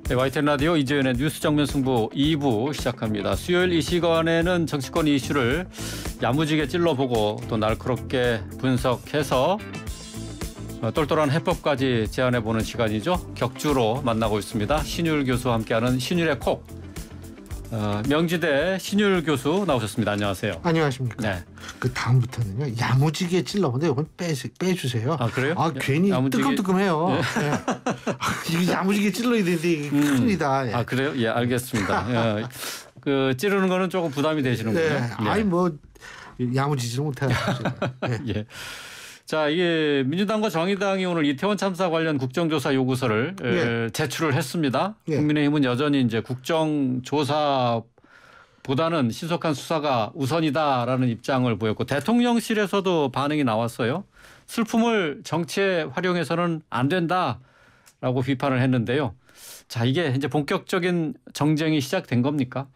네, YTN 라디오 이재현의 뉴스 정면 승부 2부 시작합니다. 수요일 이 시간에는 정치권 이슈를 야무지게 찔러보고 또 날카롭게 분석해서 똘똘한 해법까지 제안해보는 시간이죠. 격주로 만나고 있습니다. 신율 교수와 함께하는 신율의 콕. 명지대 신율 교수 나오셨습니다. 안녕하세요. 안녕하십니까. 네. 그 다음부터는요. 야무지게 찔러보는데 이건 빼주세요. 아 그래요? 괜히 야무지게... 뜨끔뜨끔해요. 네. 이거 야무지게 찔러야 되는데 이게 큰일이다. 아 그래요? 예, 알겠습니다. 예. 그 찌르는 거는 조금 부담이 되시는군요. 네. 예. 아니 뭐 야무지지 못해요. 네. 예. 자, 이게 민주당과 정의당이 오늘 이태원 참사 관련 국정조사 요구서를 예. 제출을 했습니다. 예. 국민의힘은 여전히 이제 국정조사보다는 신속한 수사가 우선이다라는 입장을 보였고 대통령실에서도 반응이 나왔어요. 슬픔을 정치에 활용해서는 안 된다라고 비판을 했는데요. 자, 이게 이제 본격적인 정쟁이 시작된 겁니까?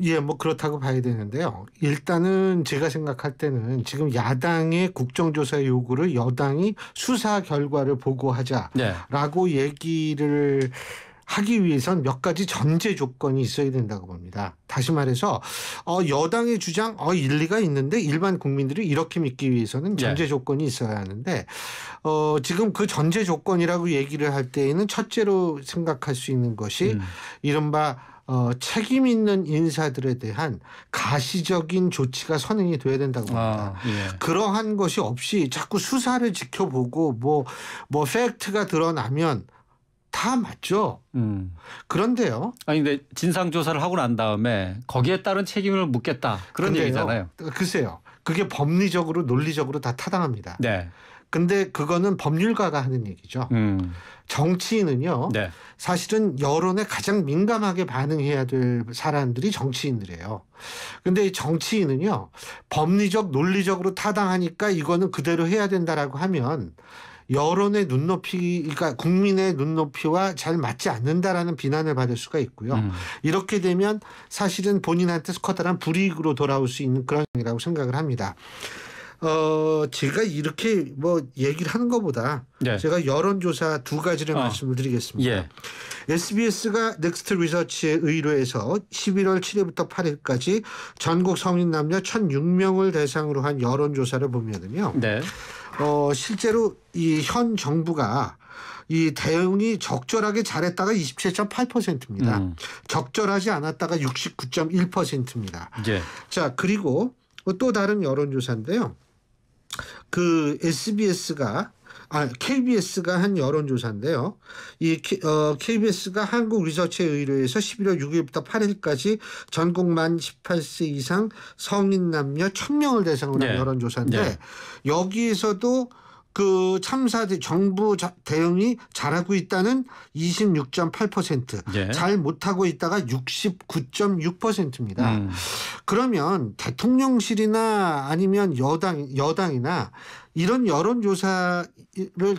예, 뭐 그렇다고 봐야 되는데요. 일단은 제가 생각할 때는 지금 야당의 국정조사 요구를 여당이 수사 결과를 보고하자라고 네. 얘기를 하기 위해선 몇 가지 전제 조건이 있어야 된다고 봅니다. 다시 말해서 여당의 주장 일리가 있는데 일반 국민들이 이렇게 믿기 위해서는 전제 조건이 있어야 하는데 지금 그 전제 조건이라고 얘기를 할 때에는 첫째로 생각할 수 있는 것이 이른바 책임 있는 인사들에 대한 가시적인 조치가 선행이 돼야 된다고 봅니다. 예. 그러한 것이 없이 자꾸 수사를 지켜보고 뭐 팩트가 드러나면 다 맞죠. 그런데요. 아니 근데 진상조사를 하고 난 다음에 거기에 따른 책임을 묻겠다. 그런 근데요, 얘기잖아요. 글쎄요. 그게 법리적으로 논리적으로 다 타당합니다. 네. 근데 그거는 법률가가 하는 얘기죠. 정치인은요. 네. 사실은 여론에 가장 민감하게 반응해야 될 사람들이 정치인들이에요. 근데 이 정치인은요. 법리적 논리적으로 타당하니까 이거는 그대로 해야 된다라고 하면 여론의 눈높이, 그러니까 국민의 눈높이와 잘 맞지 않는다라는 비난을 받을 수가 있고요. 이렇게 되면 사실은 본인한테 커다란 불이익으로 돌아올 수 있는 그런 일이라고 생각을 합니다. 제가 이렇게 뭐 얘기를 하는 것보다 네. 제가 여론조사 두 가지를 말씀을 드리겠습니다. 예. SBS가 넥스트 리서치에 의뢰해서 11월 7일부터 8일까지 전국 성인 남녀 1,006명을 대상으로 한 여론조사를 보면은요. 네. 실제로 이 현 정부가 이 대응이 적절하게 잘했다가 27.8%입니다. 적절하지 않았다가 69.1%입니다. 예. 자, 그리고 또 다른 여론조사인데요. 그 KBS가 한 여론조사인데요. 이 KBS가 한국 리서치에 의뢰해서 11월 6일부터 8일까지 전국 만 18세 이상 성인 남녀 1,000명을 대상으로 한 여론조사인데 여기에서도 그 참사 정부 대응이 잘하고 있다는 26.8%, 잘 못하고 있다가 69.6%입니다. 그러면 대통령실이나 아니면 여당이나 이런 여론조사를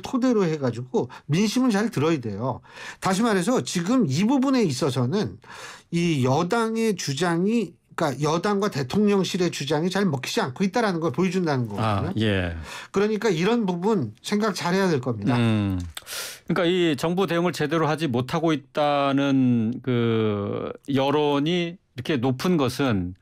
토대로 해가지고 민심을 잘 들어야 돼요. 다시 말해서 지금 이 부분에 있어서는 이 여당의 주장이 그러니까 여당과 대통령실의 주장이 잘 먹히지 않고 있다라는 걸 보여준다는 거거든요. 예. 그러니까 이런 부분 생각 잘해야 될 겁니다. 그러니까 이 정부 대응을 제대로 하지 못하고 있다는 그 여론이 이렇게 높은 것은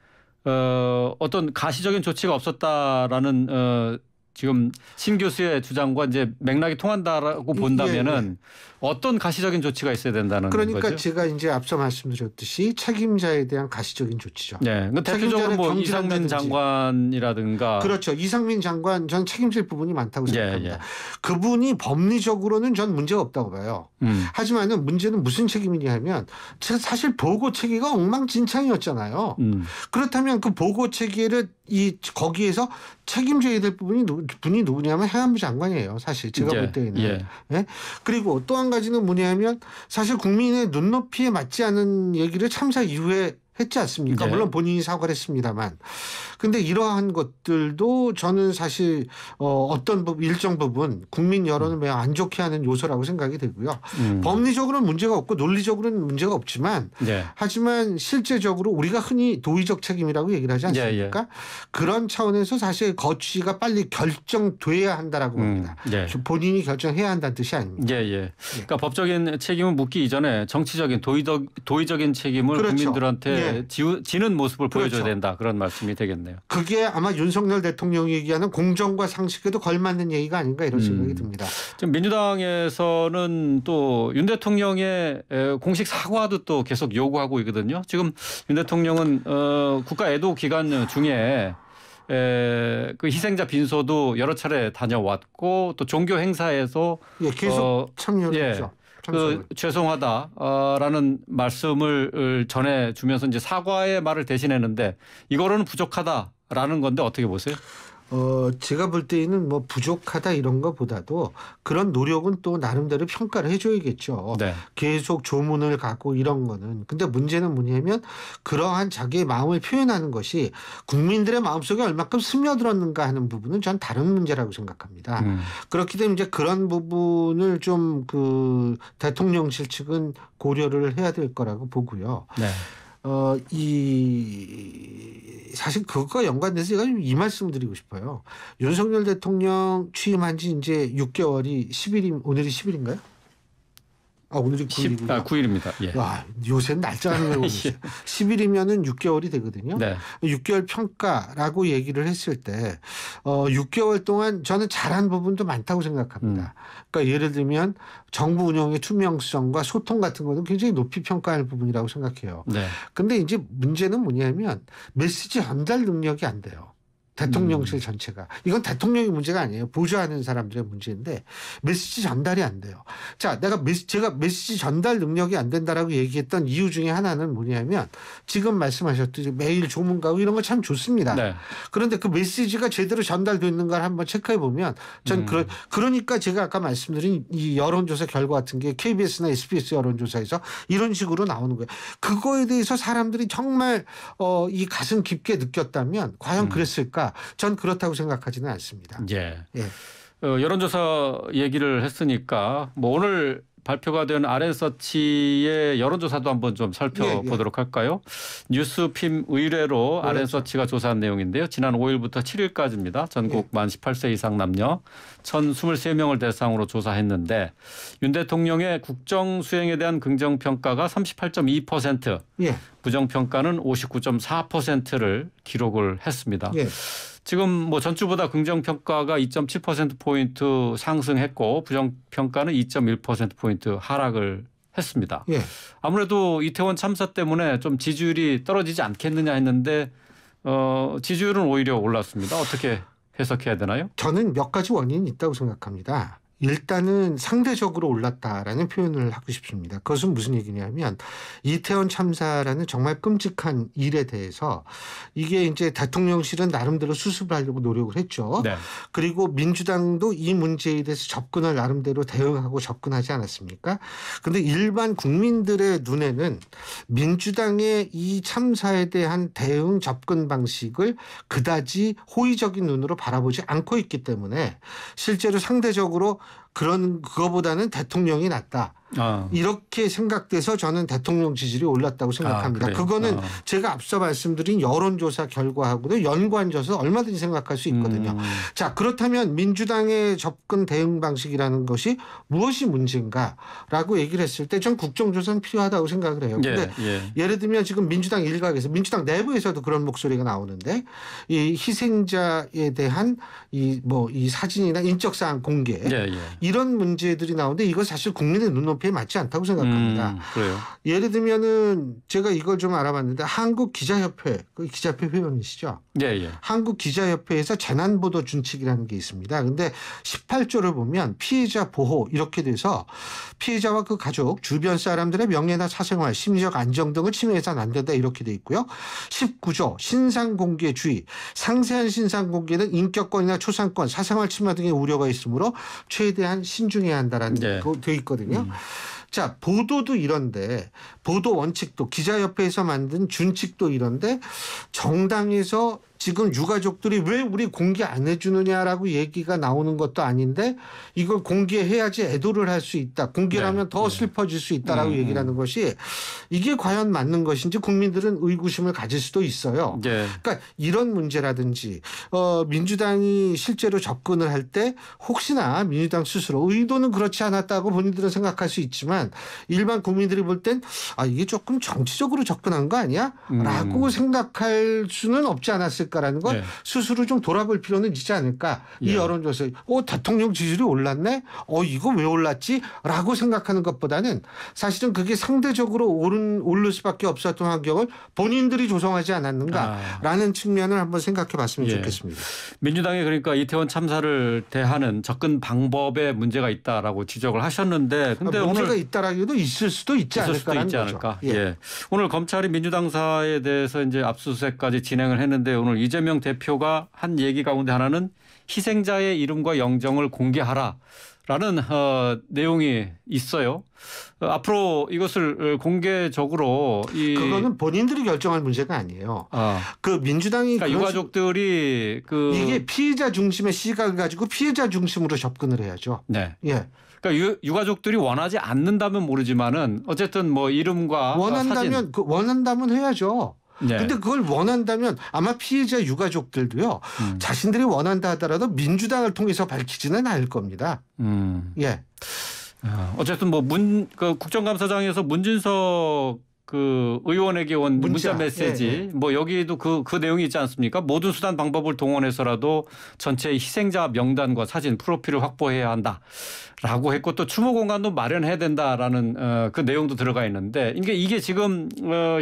어떤 가시적인 조치가 없었다라는 지금 신 교수의 주장과 이제 맥락이 통한다라고 본다면은 어떤 가시적인 조치가 있어야 된다는 그러니까 거죠? 제가 이제 앞서 말씀드렸듯이 책임자에 대한 가시적인 조치죠. 네, 대표적으로 뭐 이상민 장관이라든가 그렇죠. 이상민 장관 전 책임질 부분이 많다고 생각합니다. 그분이 법리적으로는 전 문제가 없다고 봐요. 하지만은 문제는 무슨 책임이냐 하면 사실 보고 체계가 엉망진창이었잖아요. 그렇다면 그 보고 체계를 거기에서 책임져야 될 분이 누구냐면 행안부 장관이에요. 사실 제가 볼 때에는. 그리고 또 한 가지는 뭐냐면 사실 국민의 눈높이에 맞지 않은 얘기를 참사 이후에 했지 않습니까? 네. 물론 본인이 사과를 했습니다만. 근데 이러한 것들도 저는 사실 어떤 일정 부분 국민 여론을 매우 안 좋게 하는 요소라고 생각이 되고요. 법리적으로는 문제가 없고 논리적으로는 문제가 없지만 네. 하지만 실제적으로 우리가 흔히 도의적 책임이라고 얘기를 하지 않습니까? 예. 그런 차원에서 사실 거취가 빨리 결정돼야 한다라고 봅니다. 네. 본인이 결정해야 한다는 뜻이 아닙니다. 예. 그러니까 법적인 책임은 묻기 이전에 정치적인 도의적인 책임을 그렇죠. 국민들한테 지는 모습을 그렇죠. 보여줘야 된다. 그런 말씀이 되겠네요. 그게 아마 윤석열 대통령이 얘기하는 공정과 상식에도 걸맞는 얘기가 아닌가 이런 생각이 듭니다. 지금 민주당에서는 또 윤 대통령의 공식 사과도 또 계속 요구하고 있거든요. 지금 윤 대통령은 국가 애도 기간 중에 그 희생자 빈소도 여러 차례 다녀왔고 또 종교 행사에서 계속 참여를 했죠. 죄송하다라는 말씀을 전해주면서 이제 사과의 말을 대신했는데 이거로는 부족하다라는 건데 어떻게 보세요? 제가 볼 때에는 뭐 부족하다 이런 것보다도 그런 노력은 또 나름대로 평가를 해줘야겠죠. 네. 계속 조문을 가고 이런 거는. 근데 문제는 뭐냐면 그러한 자기의 마음을 표현하는 것이 국민들의 마음속에 얼마큼 스며들었는가 하는 부분은 전 다른 문제라고 생각합니다. 그렇기 때문에 이제 그런 부분을 좀 그 대통령실 측은 고려를 해야 될 거라고 보고요. 네. 사실 그것과 연관돼서 제가 이 말씀 드리고 싶어요. 윤석열 대통령 취임한 지 이제 6개월이 10일이, 오늘이 10일인가요? 오늘이 9일이군요. 9일입니다. 예. 와, 요새 날짜가 모르겠어요. 10일이면은 6개월이 되거든요. 네. 6개월 평가라고 얘기를 했을 때 6개월 동안 저는 잘한 부분도 많다고 생각합니다. 그러니까 예를 들면 정부 운영의 투명성과 소통 같은 것도 굉장히 높이 평가할 부분이라고 생각해요. 네. 근데 이제 문제는 뭐냐면 메시지 전달 능력이 안 돼요. 대통령실 전체가. 이건 대통령의 문제가 아니에요. 보좌하는 사람들의 문제인데 메시지 전달이 안 돼요. 자, 제가 메시지 전달 능력이 안 된다라고 얘기했던 이유 중에 하나는 뭐냐면 지금 말씀하셨듯이 매일 조문 가고 이런 거 참 좋습니다. 네. 그런데 그 메시지가 제대로 전달됐는가를 한번 체크해 보면 전 그러니까 제가 아까 말씀드린 이 여론조사 결과 같은 게 KBS나 SBS 여론조사에서 이런 식으로 나오는 거예요. 그거에 대해서 사람들이 정말 이 가슴 깊게 느꼈다면 과연 그랬을까? 전 그렇다고 생각하지는 않습니다. 예. 여론조사 얘기를 했으니까 뭐 오늘 발표가 된 RN서치의 여론조사도 한번 좀 살펴보도록 할까요? 뉴스핌 의뢰로 그렇죠. RN서치가 조사한 내용인데요. 지난 5일부터 7일까지입니다. 전국 만 18세 이상 남녀 1,023명을 대상으로 조사했는데 윤 대통령의 국정 수행에 대한 긍정평가가 38.2%, 부정평가는 59.4%를 기록을 했습니다. 지금 뭐 전주보다 긍정평가가 2.7%포인트 상승했고 부정평가는 2.1%포인트 하락을 했습니다. 아무래도 이태원 참사 때문에 좀 지지율이 떨어지지 않겠느냐 했는데 지지율은 오히려 올랐습니다. 어떻게 해석해야 되나요? 저는 몇 가지 원인이 있다고 생각합니다. 일단은 상대적으로 올랐다라는 표현을 하고 싶습니다. 그것은 무슨 얘기냐면 이태원 참사라는 정말 끔찍한 일에 대해서 이게 이제 대통령실은 나름대로 수습을 하려고 노력을 했죠. 네. 그리고 민주당도 이 문제에 대해서 접근을 나름대로 대응하고 접근하지 않았습니까? 그런데 일반 국민들의 눈에는 민주당의 이 참사에 대한 대응 접근 방식을 그다지 호의적인 눈으로 바라보지 않고 있기 때문에 실제로 상대적으로 그거보다는 대통령이 낫다. 이렇게 생각돼서 저는 대통령 지지율이 올랐다고 생각합니다. 그거는 제가 앞서 말씀드린 여론조사 결과하고도 연관져서 얼마든지 생각할 수 있거든요. 자, 그렇다면 민주당의 접근 대응 방식이라는 것이 무엇이 문제인가라고 얘기를 했을 때 전 국정조사는 필요하다고 생각을 해요. 그런데 예를 들면 지금 민주당 일각에서 민주당 내부에서도 그런 목소리가 나오는데 이 희생자에 대한 이 사진이나 인적사항 공개 이런 문제들이 나오는데 이거 사실 국민의 눈높이에 맞지 않다고 생각합니다. 그래요. 예를 들면은 제가 이걸 좀 알아봤는데 한국 기자협회, 그 기자협회 회원이시죠? 한국 기자협회에서 재난보도 준칙이라는 게 있습니다. 그런데 18조를 보면 피해자 보호 이렇게 돼서 피해자와 그 가족, 주변 사람들의 명예나 사생활, 심리적 안정 등을 침해해서는 안 된다 이렇게 돼 있고요. 19조 신상 공개 주의, 상세한 신상 공개는 인격권이나 초상권, 사생활 침해 등의 우려가 있으므로 최대한 신중해야 한다라는 거 돼 있거든요. 자, 보도도 이런데 보도 원칙도 기자협회에서 만든 준칙도 이런데 정당에서 지금 유가족들이 왜 우리 공개 안 해주느냐라고 얘기가 나오는 것도 아닌데 이걸 공개해야지 애도를 할 수 있다. 공개를 하면 더 슬퍼질 수 있다라고 얘기를 하는 것이 이게 과연 맞는 것인지 국민들은 의구심을 가질 수도 있어요. 그러니까 이런 문제라든지 민주당이 실제로 접근을 할 때 혹시나 민주당 스스로 의도는 그렇지 않았다고 본인들은 생각할 수 있지만 일반 국민들이 볼 땐 아, 이게 조금 정치적으로 접근한 거 아니야? 라고 생각할 수는 없지 않았을까라는 건 스스로 좀 돌아볼 필요는 있지 않을까. 이 여론조사 대통령 지지율이 올랐네? 이거 왜 올랐지? 라고 생각하는 것보다는 사실은 그게 상대적으로 오를 수밖에 없었던 환경을 본인들이 조성하지 않았는가라는 측면을 한번 생각해 봤으면 좋겠습니다. 민주당이 그러니까 이태원 참사를 대하는 접근 방법에 문제가 있다라고 지적을 하셨는데 근데 문제가 오늘 있다라기도 있을 수도 있지 않을까라는 거죠. 오늘 검찰이 민주당사에 대해서 이제 압수수색까지 진행을 했는데 오늘 이재명 대표가 한 얘기 가운데 하나는 희생자의 이름과 영정을 공개하라라는 내용이 있어요. 앞으로 이것을 공개적으로 그거는 본인들이 결정할 문제가 아니에요. 그 민주당이 그러니까 유가족들이 이게 피해자 중심의 시각을 가지고 피해자 중심으로 접근을 해야죠. 네. 그러니까 유가족들이 원하지 않는다면 모르지만은 어쨌든 뭐 이름과 원한다면 사진. 원한다면 해야죠. 근데 그걸 원한다면 아마 피해자 유가족들도요. 자신들이 원한다 하더라도 민주당을 통해서 밝히지는 않을 겁니다. 어쨌든 뭐 국정감사장에서 문진석 의원에게 온 문자 메시지 뭐 여기도 그 내용이 있지 않습니까? 모든 수단 방법을 동원해서라도 전체 희생자 명단과 사진 프로필을 확보해야 한다라고 했고 또 추모 공간도 마련해야 된다라는 그 내용도 들어가 있는데 이게 지금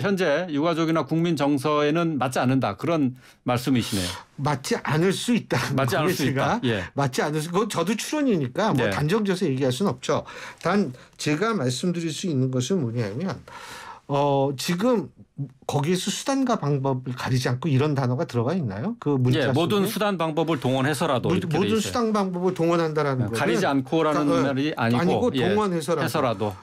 현재 유가족이나 국민 정서에는 맞지 않는다 그런 말씀이시네요. 맞지 않을 수 있다. 맞지 않을 수 있다. 맞지 않을 수. 그건 저도 추론이니까 뭐 단정지어서 얘기할 수는 없죠. 단 제가 말씀드릴 수 있는 것은 뭐냐면. 지금 거기에서 수단과 방법을 가리지 않고 이런 단어가 들어가 있나요? 그 문자 모든 수단 방법을 동원해서라도 모든 수단 방법을 동원한다라는 거는 가리지 않고라는 말이 아니고 동원해서라도.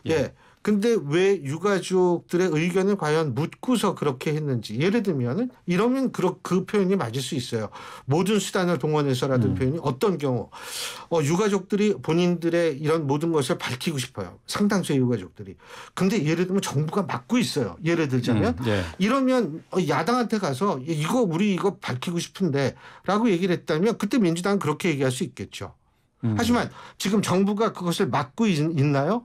근데 왜 유가족들의 의견을 과연 묻고서 그렇게 했는지 예를 들면은 이러면 그 표현이 맞을 수 있어요. 모든 수단을 동원해서라는 표현이 어떤 경우 유가족들이 본인들의 이런 모든 것을 밝히고 싶어요. 상당수의 유가족들이. 근데 예를 들면 정부가 막고 있어요. 예를 들자면 이러면 야당한테 가서 우리 이거 밝히고 싶은데 라고 얘기를 했다면 그때 민주당은 그렇게 얘기할 수 있겠죠. 하지만 지금 정부가 그것을 막고 있나요?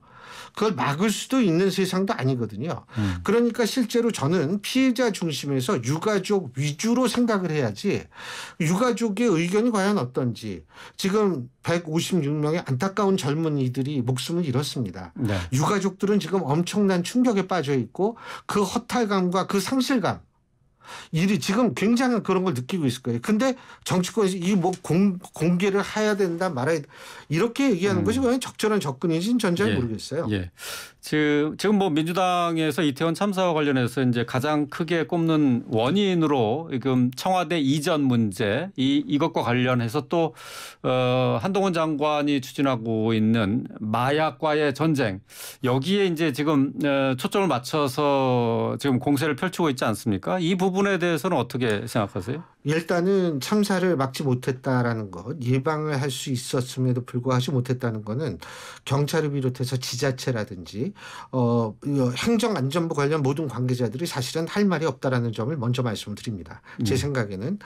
그걸 막을 수도 있는 세상도 아니거든요. 그러니까 실제로 저는 피해자 중심에서 유가족 위주로 생각을 해야지 유가족의 의견이 과연 어떤지 지금 156명의 안타까운 젊은이들이 목숨을 잃었습니다. 유가족들은 지금 엄청난 충격에 빠져 있고 그 허탈감과 그 상실감 지금 굉장한 그런 걸 느끼고 있을 거예요. 근데 정치권에서 공개를 해야 된다 말아야 된다. 이렇게 얘기하는 것이 과연 적절한 접근인지는 전 잘 모르겠어요. 지금 뭐 민주당에서 이태원 참사와 관련해서 이제 가장 크게 꼽는 원인으로 지금 청와대 이전 문제 이것과 관련해서 또 한동훈 장관이 추진하고 있는 마약과의 전쟁 여기에 이제 지금 초점을 맞춰서 지금 공세를 펼치고 있지 않습니까? 이 부분에 대해서는 어떻게 생각하세요? 일단은 참사를 막지 못했다라는 것, 예방을 할 수 있었음에도 불구하고 하지 못했다는 것은 경찰을 비롯해서 지자체라든지 행정안전부 관련 모든 관계자들이 사실은 할 말이 없다라는 점을 먼저 말씀드립니다. 제 생각에는.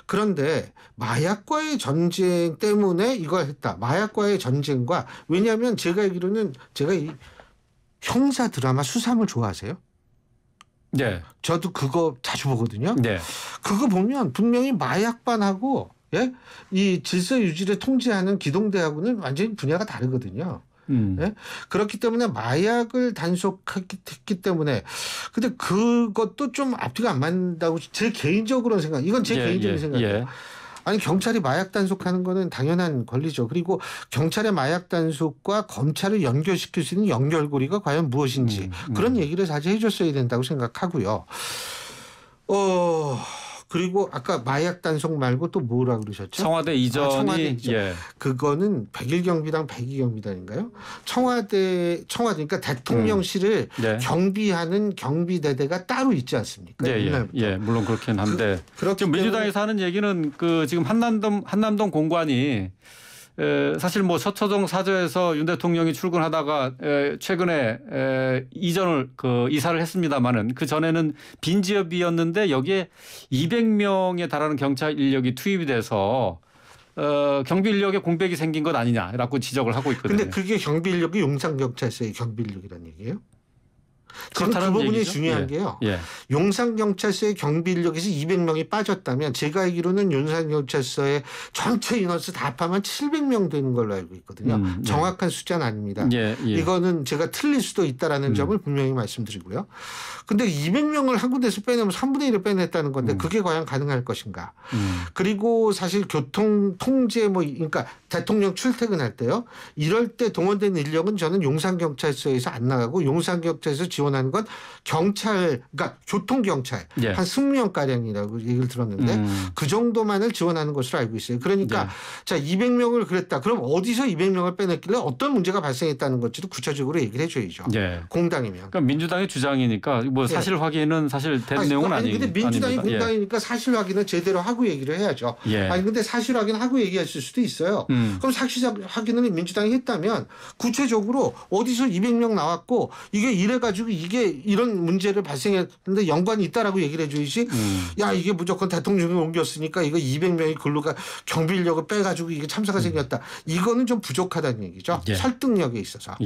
그런데 마약과의 전쟁 때문에 이걸 했다. 마약과의 전쟁과 왜냐하면 제가 알기로는 제가 이 형사 드라마 수사물 좋아하세요? 저도 그거 자주 보거든요. 그거 보면 분명히 마약반하고 이 질서 유지를 통제하는 기동대하고는 완전히 분야가 다르거든요. 그렇기 때문에 마약을 단속했기 때문에 근데 그것도 좀 앞뒤가 안 맞는다고 제 개인적으로는 생각. 이건 제 개인적인 생각이에요. 아니 경찰이 마약 단속하는 거는 당연한 권리죠. 그리고 경찰의 마약 단속과 검찰을 연결시킬 수 있는 연결고리가 과연 무엇인지 그런 얘기를 사실 해줬어야 된다고 생각하고요. 그리고 아까 마약 단속 말고 또 뭐라 그러셨죠? 청와대 이전이 청와대 이전. 예. 그거는 100일 경비당 102 경비단인가요? 청와대 그러니까 대통령실을 경비하는 경비대대가 따로 있지 않습니까? 예, 물론 그렇긴 한데 지금 민주당에서 하는 얘기는 그 지금 한남동 공관이 사실 뭐 서초동 사저에서 윤 대통령이 출근하다가 최근에 이사를 했습니다마는 그 전에는 빈 지역이었는데 여기에 200명에 달하는 경찰 인력이 투입이 돼서 경비 인력에 공백이 생긴 것 아니냐라고 지적을 하고 있거든요. 그런데 그게 경비 인력이 용산경찰서의 경비 인력이라는 얘기예요? 지금 그 부분이 얘기죠? 중요한 게요. 용산경찰서의 경비 인력에서 200명이 빠졌다면 제가 알기로는 용산경찰서의 전체 인원수 다 합하면 700명 되는 걸로 알고 있거든요. 정확한 숫자는 아닙니다. 이거는 제가 틀릴 수도 있다라는 점을 분명히 말씀드리고요. 근데 200명을 한 군데서 빼내면 3분의 1을 빼냈다는 건데 그게 과연 가능할 것인가. 그리고 사실 교통 통제 그러니까 대통령 출퇴근할 때요. 이럴 때 동원된 인력은 저는 용산경찰서에서 안 나가고 용산경찰서 지원하는 건 그러니까 교통경찰 한 20명가량이라고 얘기를 들었는데 그 정도만을 지원하는 것으로 알고 있어요. 그러니까 자 200명을 그랬다. 그럼 어디서 200명을 빼냈길래 어떤 문제가 발생했다는 것지도 구체적으로 얘기를 해줘야죠. 공당이면. 그러니까 민주당의 주장이니까 뭐 사실 확인은 사실 된 내용은 아니에요. 근데 민주당이 공당이니까 사실 확인은 제대로 하고 얘기를 해야죠. 근데 사실 확인하고 얘기하실 수도 있어요. 그럼 사실 확인을 민주당이 했다면 구체적으로 어디서 200명 나왔고 이게 이래가지고 이게 이런 문제를 발생했는데 연관이 있다라고 얘기를 해줘야지. 야 이게 무조건 대통령이 옮겼으니까 이거 200명이 근로가 경비 인력을 빼가지고 이게 참사가 생겼다. 이거는 좀 부족하다는 얘기죠. 설득력에 있어서.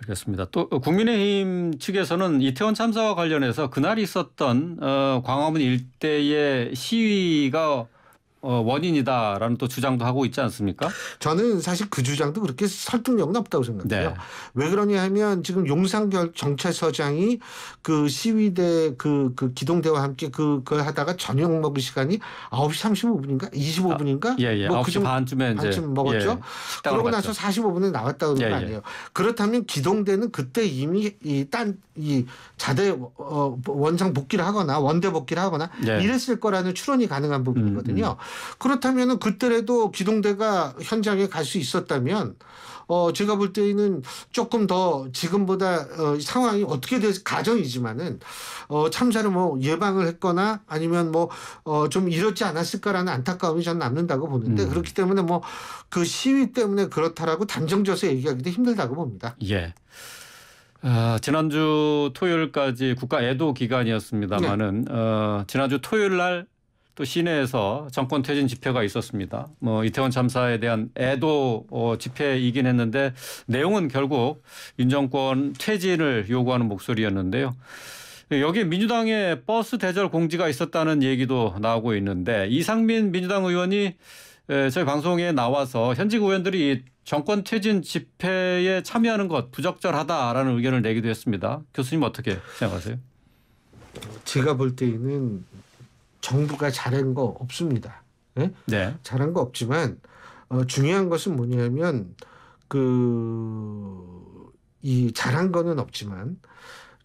알겠습니다. 또 국민의힘 측에서는 이태원 참사와 관련해서 그날 있었던 광화문 일대의 시위가 원인이다라는 또 주장도 하고 있지 않습니까? 저는 사실 그 주장도 그렇게 설득력은 없다고 생각해요. 왜 그러냐 하면 지금 용산경찰서장이 그 시위대 그 기동대와 함께 그걸 하다가 저녁 먹을 시간이 9시 35분인가 25분인가? 뭐 9시 반쯤에 반쯤 먹었죠. 그러고 나서 45분에 나왔다고 그런 거 아니에요. 그렇다면 기동대는 그때 이미 이 자대 원상 복귀를 하거나 원대 복귀를 하거나 이랬을 거라는 추론이 가능한 부분이거든요. 그렇다면 그때라도 기동대가 현장에 갈 수 있었다면 제가 볼 때는 조금 더 지금보다 상황이 어떻게 될지 가정이지만은 참사를 뭐 예방을 했거나 아니면 뭐 좀 이렇지 않았을까라는 안타까움이 저는 남는다고 보는데 그렇기 때문에 뭐 그 시위 때문에 그렇다라고 단정져서 얘기하기도 힘들다고 봅니다. 지난주 토요일까지 국가 애도 기간이었습니다마는 지난주 토요일 날 또 시내에서 정권 퇴진 집회가 있었습니다. 뭐 이태원 참사에 대한 애도 집회이긴 했는데 내용은 결국 윤 정권 퇴진을 요구하는 목소리였는데요. 여기에 민주당의 버스 대절 공지가 있었다는 얘기도 나오고 있는데 이상민 민주당 의원이 저희 방송에 나와서 현직 의원들이 정권 퇴진 집회에 참여하는 것 부적절하다라는 의견을 내기도 했습니다. 교수님 어떻게 생각하세요? 제가 볼 때는 정부가 잘한 거 없습니다. 잘한 거 없지만 중요한 것은 뭐냐면 이 잘한 거는 없지만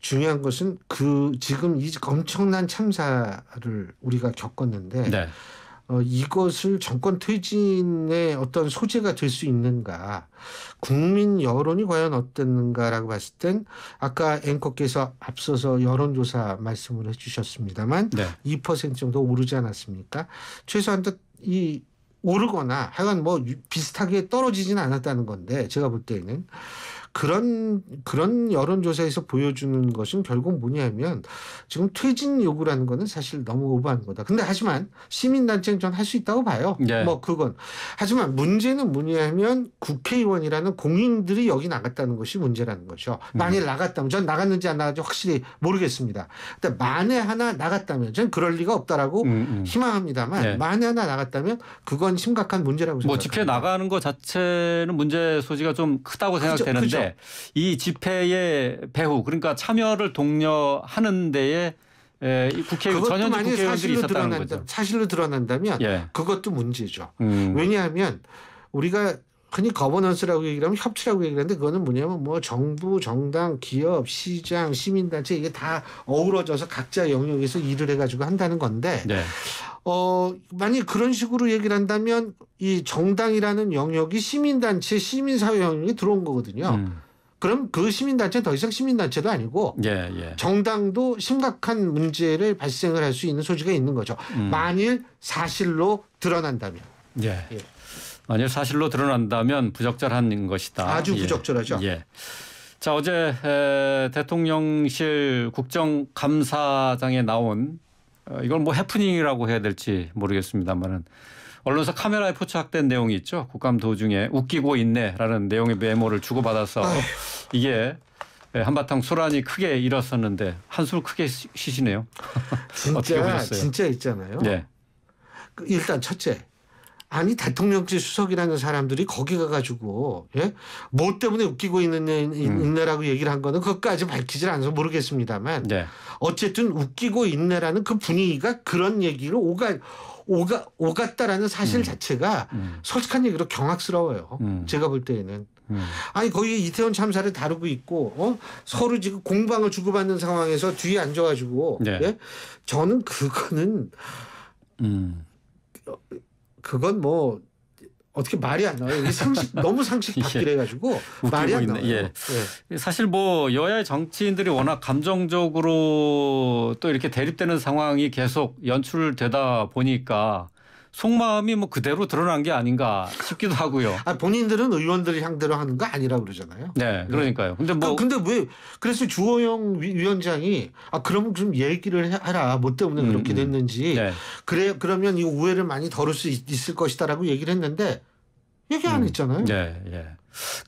중요한 것은 지금 이 엄청난 참사를 우리가 겪었는데 이것을 정권 퇴진의 어떤 소재가 될 수 있는가, 국민 여론이 과연 어땠는가라고 봤을 땐 아까 앵커께서 앞서서 여론조사 말씀을 해주셨습니다만 2% 정도 오르지 않았습니까? 최소한 오르거나 하여간 뭐 비슷하게 떨어지지는 않았다는 건데 제가 볼 때는 그런 여론조사에서 보여주는 것은 결국 뭐냐면 지금 퇴진 요구라는 거는 사실 너무 오버한 거다. 근데 하지만 시민단체는 전 할 수 있다고 봐요. 뭐 그건. 하지만 문제는 뭐냐면 국회의원이라는 공인들이 여기 나갔다는 것이 문제라는 거죠. 만일 나갔다면 전 나갔는지 안 나갔는지 확실히 모르겠습니다. 근데 만에 하나 나갔다면 전 그럴 리가 없다라고 희망합니다만 만에 하나 나갔다면 그건 심각한 문제라고 생각합니다. 뭐 집회 나가는 것 자체는 문제 소지가 좀 크다고 생각되는데 이 집회의 배후 그러니까 참여를 독려하는 데에 전현직 국회의원들이 있었다는 거죠. 사실로 드러난다면 그것도 문제죠. 왜냐하면 우리가 흔히 거버넌스라고 얘기를 하면 협치라고 얘기를 하는데 그거는 뭐냐면 뭐 정부, 정당, 기업, 시장, 시민단체 이게 다 어우러져서 각자 영역에서 일을 해가지고 한다는 건데 네. 만약 그런 식으로 얘기를 한다면 이 정당이라는 영역이 시민단체, 시민사회 영역에 들어온 거거든요. 그럼 그 시민단체는 더 이상 시민단체도 아니고 정당도 심각한 문제를 발생을 할 수 있는 소지가 있는 거죠. 만일 사실로 드러난다면. 예. 만일 사실로 드러난다면 부적절한 것이다. 아주 부적절하죠. 예. 자, 어제 대통령실 국정감사장에 나온 이걸 뭐 해프닝이라고 해야 될지 모르겠습니다만은 언론사 카메라에 포착된 내용이 있죠. 국감 도중에 웃기고 있네라는 내용의 메모를 주고받아서 이게 한바탕 소란이 크게 일었었는데 한술 크게 쉬시네요. 진짜 있잖아요. 네. 일단 첫째. 아니 대통령실 수석이라는 사람들이 거기 가가지고 뭐 때문에 웃기고 있네라고 얘기를 한 거는 그것까지 밝히질 않아서 모르겠습니다만 네. 어쨌든 웃기고 있네라는 그 분위기가 그런 얘기로 오갔다라는 사실 자체가 솔직한 얘기로 경악스러워요. 제가 볼 때에는. 아니 거기 이태원 참사를 다루고 있고 서로 지금 공방을 주고받는 상황에서 뒤에 앉아가지고 저는 그거는 그건 뭐 어떻게 말이 안 나와요. 너무 상식 밖이래 가지고 말이 안 나와요. 예. 사실 뭐 여야의 정치인들이 워낙 감정적으로 또 이렇게 대립되는 상황이 계속 연출되다 보니까 속마음이 뭐 그대로 드러난 게 아닌가 싶기도 하고요. 본인들은 의원들이 상대로 하는 거 아니라고 그러잖아요. 네, 그러니까요. 근데 왜 그래서 주호영 위원장이 그러면 좀 얘기를 해라. 뭐 때문에 그렇게 됐는지. 그러면 이 오해를 많이 덜을 수 있을 것이다라고 얘기를 했는데 얘기 안 했잖아요. 네.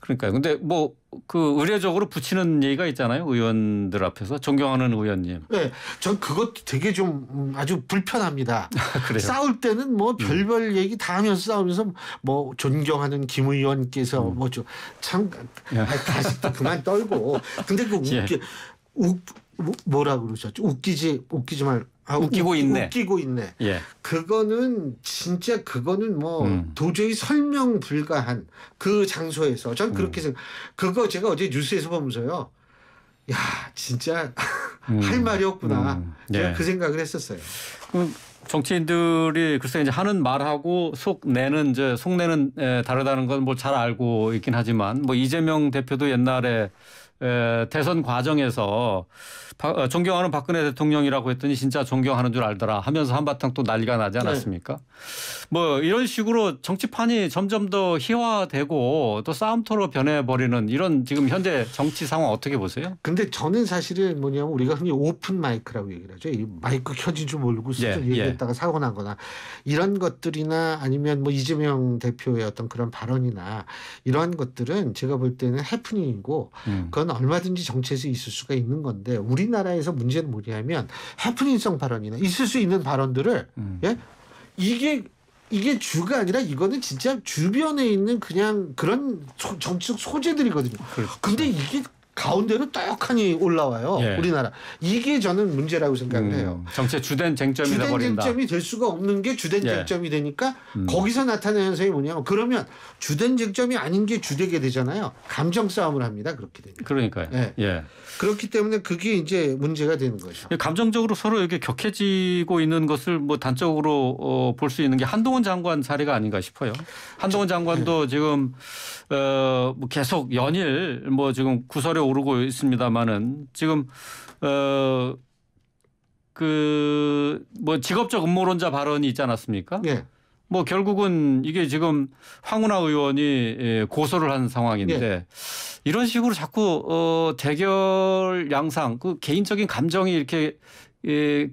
그러니까요. 근데 뭐 그 의례적으로 붙이는 얘기가 있잖아요. 의원들 앞에서 존경하는 의원님. 네, 전 그것도 되게 좀 아주 불편합니다. 그래요? 싸울 때는 뭐 별별 얘기 다 하면서 싸우면서 뭐 존경하는 김 의원께서 뭐 좀 참 가식도 그만 떨고. 근데 그 뭐라고 그러셨죠? 웃기지 말. 웃기고 있네. 웃기고 있네. 예. 그거는 뭐 도저히 설명 불가한 그 장소에서 전 그렇게 생각. 그거 제가 어제 뉴스에서 보면서요. 야 진짜 할 말이 없구나. 제가 그 생각을 했었어요. 정치인들이 글쎄 이제 하는 말하고 속내는 다르다는 건 뭐 잘 알고 있긴 하지만 뭐 이재명 대표도 옛날에 대선 과정에서 존경하는 박근혜 대통령이라고 했더니 진짜 존경하는 줄 알더라 하면서 한바탕 또 난리가 나지 않았습니까? 뭐 이런 식으로 정치판이 점점 더 희화되고 또 싸움터로 변해버리는 이런 지금 현재 정치 상황 어떻게 보세요? 근데 저는 사실은 뭐냐면 우리가 흔히 오픈 마이크라고 얘기를 하죠. 이 마이크 켜진 줄 모르고 슬쩍 얘기했다가 사고 나거나 이런 것들이나 아니면 뭐 이재명 대표의 어떤 그런 발언이나 이러한 것들은 제가 볼 때는 해프닝이고 그건 얼마든지 정치에서 있을 수가 있는 건데 우리나라에서 문제는 뭐냐면 해프닝성 발언이나 있을 수 있는 발언들을 이게 주가 아니라 이거는 진짜 주변에 있는 그냥 그런 정치적 소재들이거든요. 그렇죠. 근데 이게 가운데로 떡하니 올라와요. 우리나라. 이게 저는 문제라고 생각을 해요. 정치의 주된 쟁점이 주된 돼버린다. 쟁점이 될 수가 없는 게 주된 쟁점이 되니까 거기서 나타나는 현상이 뭐냐면 그러면 주된 쟁점이 아닌 게 주되게 되잖아요. 감정 싸움을 합니다. 그렇게 되면. 그러니까요. 그렇기 때문에 그게 이제 문제가 되는 거죠. 감정적으로 서로 이렇게 격해지고 있는 것을 뭐 단적으로 볼 수 있는 게 한동훈 장관 사례가 아닌가 싶어요. 한동훈 장관도 지금 뭐 계속 연일 뭐 지금 구설에 오르고 있습니다만은 지금 그 뭐 직업적 음모론자 발언이 있지 않았습니까? 뭐 결국은 이게 지금 황운하 의원이 고소를 한 상황인데 이런 식으로 자꾸 대결 양상 그 개인적인 감정이 이렇게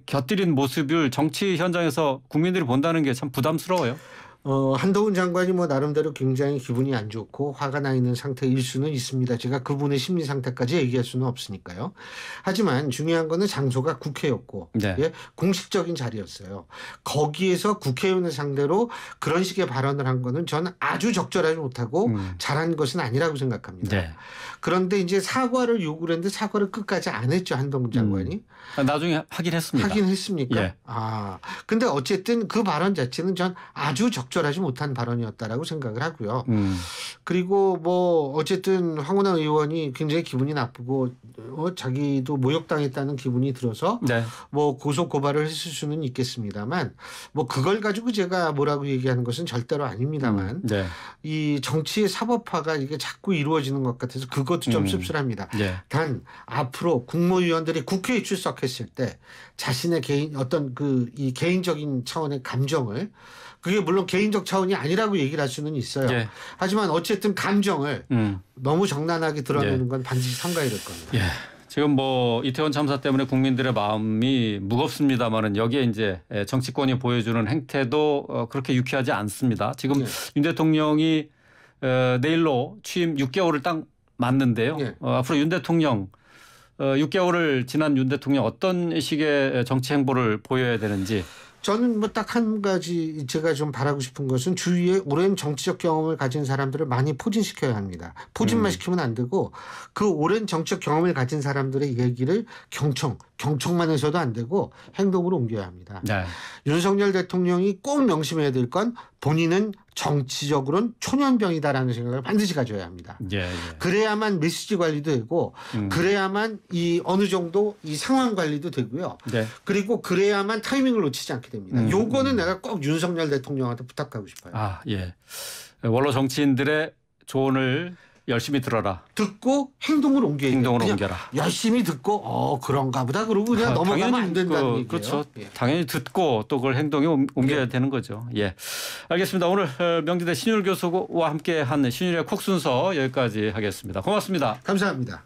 곁들인 모습을 정치 현장에서 국민들이 본다는 게 참 부담스러워요. 한동훈 장관이 뭐 나름대로 굉장히 기분이 안 좋고 화가 나 있는 상태일 수는 있습니다. 제가 그분의 심리 상태까지 얘기할 수는 없으니까요. 하지만 중요한 거는 장소가 국회였고 공식적인 자리였어요. 거기에서 국회의원을 상대로 그런 식의 발언을 한 거는 저는 아주 적절하지 못하고 잘한 것은 아니라고 생각합니다. 그런데 이제 사과를 요구를 했는데 사과를 끝까지 안 했죠. 한동훈 장관이. 나중에 하긴 했습니다. 하긴 했습니까? 근데 어쨌든 그 발언 자체는 전 아주 적절합니다. 적절하지 못한 발언이었다라고 생각을 하고요. 그리고 뭐 어쨌든 황운하 의원이 굉장히 기분이 나쁘고 자기도 모욕당했다는 기분이 들어서 네. 뭐 고소 고발을 했을 수는 있겠습니다만 뭐 그걸 가지고 제가 뭐라고 얘기하는 것은 절대로 아닙니다만 네. 이 정치의 사법화가 이게 자꾸 이루어지는 것 같아서 그것도 좀 씁쓸합니다. 네. 단 앞으로 국무위원들이 국회에 출석했을 때 자신의 개인 어떤 이 개인적인 차원의 감정을 그게 물론 개인적 차원이 아니라고 얘기를 할 수는 있어요. 예. 하지만 어쨌든 감정을 너무 정난하게 드러내는 건 반드시 삼가야 될 겁니다. 예. 지금 뭐 이태원 참사 때문에 국민들의 마음이 무겁습니다만은 여기에 이제 정치권이 보여주는 행태도 그렇게 유쾌하지 않습니다. 지금 예. 윤 대통령이 내일로 취임 6개월을 딱 맞는데요. 예. 앞으로 윤 대통령 6개월을 지난 윤 대통령 어떤 식의 정치 행보를 보여야 되는지. 저는 뭐 딱 한 가지 제가 좀 바라고 싶은 것은 주위에 오랜 정치적 경험을 가진 사람들을 많이 포진시켜야 합니다. 포진만 시키면 안 되고 그 오랜 정치적 경험을 가진 사람들의 얘기를 경청만 해서도 안 되고 행동으로 옮겨야 합니다. 네. 윤석열 대통령이 꼭 명심해야 될 건 본인은 정치적으로는 초년병이다라는 생각을 반드시 가져야 합니다. 예. 그래야만 메시지 관리도 되고 그래야만 이 어느 정도 이 상황 관리도 되고요. 네. 그리고 그래야만 타이밍을 놓치지 않게 됩니다. 요거는 내가 꼭 윤석열 대통령한테 부탁하고 싶어요. 아, 예. 원로 정치인들의 조언을 열심히 들어라. 듣고 행동을 옮겨야 돼요. 행동을 옮겨라. 열심히 듣고 그런가 보다 그러고 그냥 넘어가면 안 된다는 얘기예요. 그렇죠. 예. 당연히 듣고 또 그걸 행동에 옮겨야 되는 거죠. 예, 알겠습니다. 오늘 명지대 신율 교수와 함께한 신율의 콕 순서 여기까지 하겠습니다. 고맙습니다. 감사합니다.